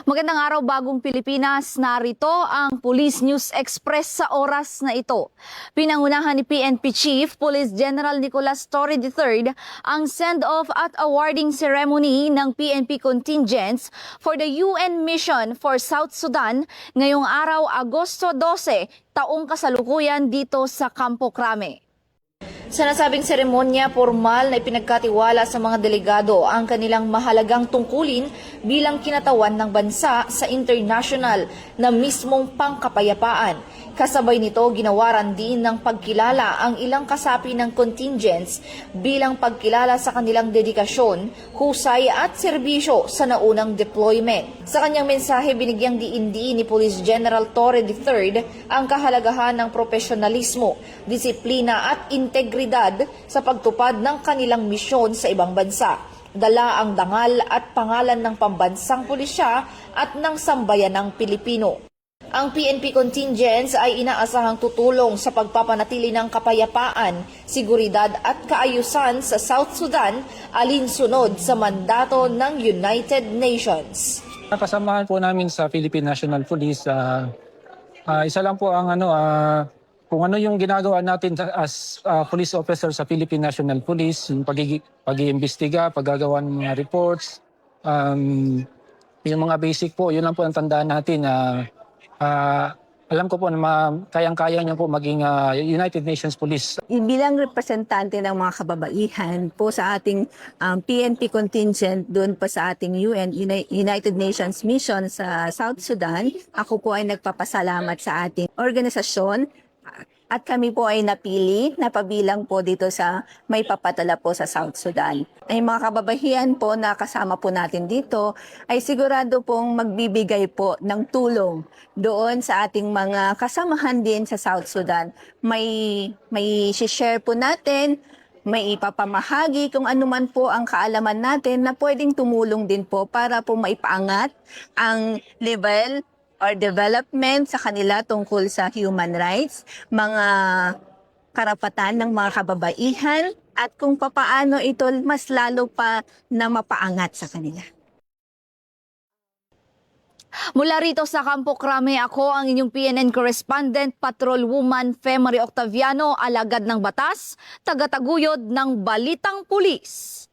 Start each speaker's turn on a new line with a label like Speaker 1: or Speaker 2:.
Speaker 1: Magandang araw, Bagong Pilipinas. Narito ang Police News Express sa oras na ito. Pinangunahan ni PNP Chief Police General Nicolas Torre III ang send-off at awarding ceremony ng PNP contingents for the UN Mission for South Sudan ngayong araw, Agosto 12, taong kasalukuyan dito sa Campo Crame. Sa nasabing seremonya, formal na ipinagkatiwala sa mga delegado ang kanilang mahalagang tungkulin bilang kinatawan ng bansa sa international na mismong pangkapayapaan. Kasabay nito, ginawaran din ng pagkilala ang ilang kasapi ng contingents bilang pagkilala sa kanilang dedikasyon, husay at serbisyo sa naunang deployment. Sa kanyang mensahe, binigyang diin-diin ni Police General Torre III ang kahalagahan ng profesionalismo, disiplina at integridad sa pagtupad ng kanilang misyon sa ibang bansa. Dala ang dangal at pangalan ng pambansang pulisya at ng sambayanang Pilipino. Ang PNP contingents ay inaasahang tutulong sa pagpapanatili ng kapayapaan, seguridad at kaayusan sa South Sudan alinsunod sa mandato ng United Nations.
Speaker 2: Kasamahan po namin sa Philippine National Police, isa lang po ang kung ano yung ginagawa natin as police officer sa Philippine National Police, yung pag-iimbestiga, paggagawa ng mga reports, yung mga basic po, yun lang po ang tandaan natin na alam ko po na kayang-kaya niyo po maging United Nations Police.
Speaker 3: Bilang representante ng mga kababaihan po sa ating PNP contingent doon po sa ating United Nations Mission sa South Sudan, ako po ay nagpapasalamat sa ating organisasyon at kami po ay napili na pabilang po dito sa may papatala po sa South Sudan. Ay mga kababaihan po na kasama po natin dito ay sigurado pong magbibigay po ng tulong doon sa ating mga kasamahan din sa South Sudan. May share po natin, may ipapamahagi kung ano man po ang kaalaman natin na pwedeng tumulong din po para po maipaangat ang level or development sa kanila tungkol sa human rights, mga karapatan ng mga kababaihan, at kung papaano ito mas lalo pa na mapaangat sa kanila.
Speaker 1: Mula rito sa Campo Crame, ako ang inyong PNN correspondent, Patrol Woman Fe Marie Octaviano, alagad ng batas, tagataguyod ng Balitang Pulis.